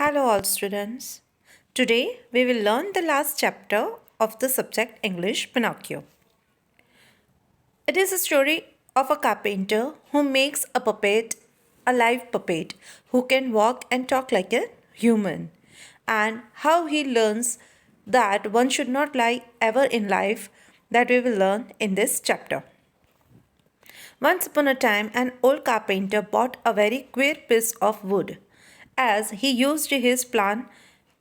Hello, all students. Today we will learn the last chapter of the subject English Pinocchio. It is a story of a carpenter who makes a puppet, a live puppet, who can walk and talk like a human, and how he learns that one should not lie ever in life, that we will learn in this chapter. Once upon a time, an old carpenter bought a very queer piece of wood. As he used his plan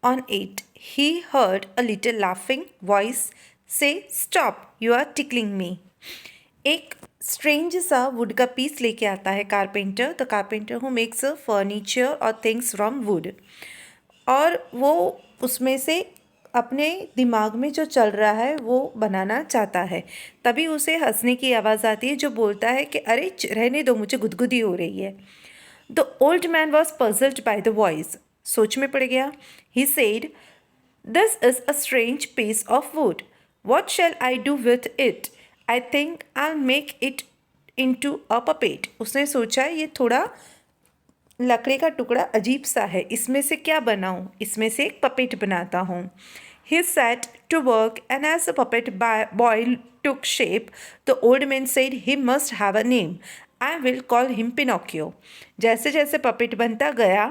on it, he heard a little laughing voice say, "Stop, you are tickling me." एक strange सा would का piece लेके आता है carpenter, the carpenter who makes a furniture और things from would, और वो उसमें से अपने दिमाग में जो चल रहा है वो बनाना चाहता है। तभी उसे हंसने की आवाज़ आती है जो बोलता है कि अरे रहने दो, मुझे गुदगुदी हो रही है। The old man was puzzled by the voice, सोच में पड़ गया। He said, this is a strange piece of wood, what shall I do with it? I think I make it into a puppet. उसने सोचा ये थोड़ा लकड़ी का टुकड़ा अजीब सा है, इसमें से क्या बनाऊं? इसमें से एक पपेट बनाता हूँ। He set to work, and as the puppet boy took shape, the old man said he must have a name. I will call him Pinocchio. जैसे जैसे पपेट बनता गया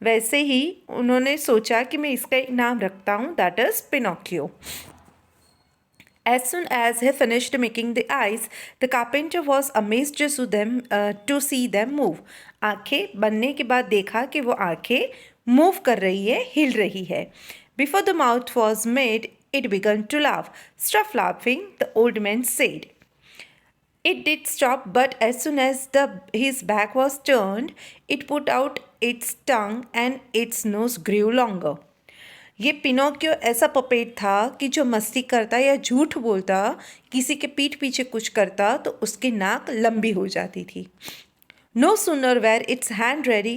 वैसे ही उन्होंने सोचा कि मैं इसका एक नाम रखता हूँ, that is Pinocchio. As soon as he finished making the eyes, the carpenter was amazed to see them move. आंखें बनने के बाद देखा कि वो आंखें मूव कर रही है, हिल रही है। Before the mouth was made, it began to laugh. Stop laughing, the old man said. It did stop, but as soon as his back was turned, it put out its tongue and its nose grew longer. ये Pinocchio ऐसा puppet था कि जो मस्ती करता या झूठ बोलता, किसी के पीठ पीछे कुछ करता तो उसकी नाक लंबी हो जाती थी। No sooner were its hand ready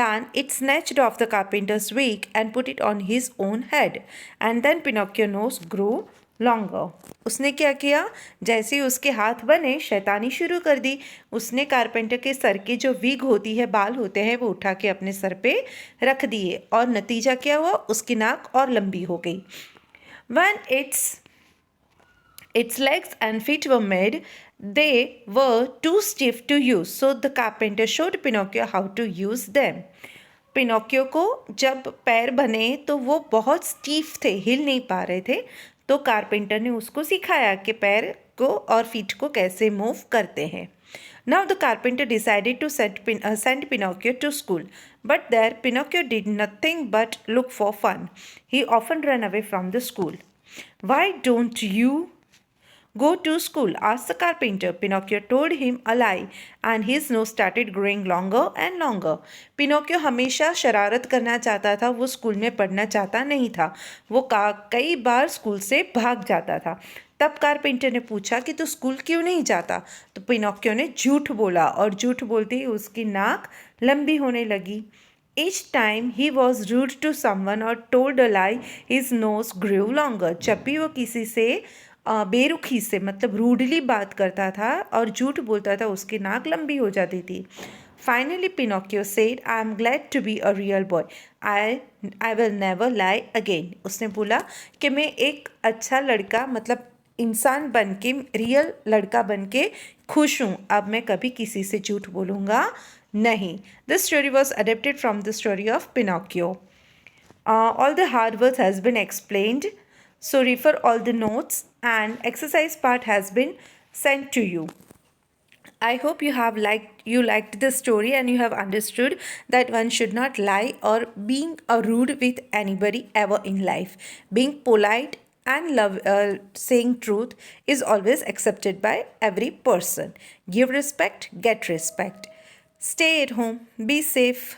than it snatched off the carpenter's wig and put it on his own head, and then Pinocchio's nose grew longer. उसने क्या किया? जैसे ही उसके हाथ बने, शैतानी शुरू कर दी। उसने कारपेंटर के सर के जो विग होती है, बाल होते हैं, वो उठा के अपने सर पे रख दिए, और नतीजा क्या हुआ? उसकी नाक और लंबी हो गई। When its legs and feet were made, they were too stiff to use, so the carpenter showed Pinocchio how to use them. Pinocchio को जब पैर बने तो वो बहुत स्टीफ थे, हिल नहीं पा रहे थे, तो कारपेंटर ने उसको सिखाया कि पैर को और फीट को कैसे मूव करते हैं। Now the carpenter decided to send Pinocchio to school, but there Pinocchio did nothing but look for fun. He often ran away from the school. Why don't you go to school? Asked the carpenter. Pinocchio told him a lie, and his nose started growing longer and longer. Pinocchio हमेशा शरारत करना चाहता था, वो school में पढ़ना चाहता नहीं था। वो कई बार स्कूल से भाग जाता था। तब कारपेंटर ने पूछा कि तू स्कूल क्यों नहीं जाता? तो पिनोकियो ने झूठ बोला, और झूठ बोलते ही उसकी नाक लंबी होने लगी। Each time he was rude to someone or told a lie, his nose grew longer. जब भी वो किसी से बेरुखी से, मतलब रूडली बात करता था और झूठ बोलता था, उसकी नाक लंबी हो जाती थी। Finally, Pinocchio said, I am glad to be a real boy. I will never lie again. उसने बोला कि मैं एक अच्छा लड़का, मतलब इंसान बन के, रियल लड़का बन के खुश हूँ। अब मैं कभी किसी से झूठ बोलूँगा नहीं। This story was adapted from the story of Pinocchio. All the hard work has been explained, so refer all the notes, and exercise part has been sent to you. I hope you liked the story and you have understood that one should not lie or being rude with anybody ever in life. Being polite and saying truth is always accepted by every person. Give respect, get respect. Stay at home, be safe.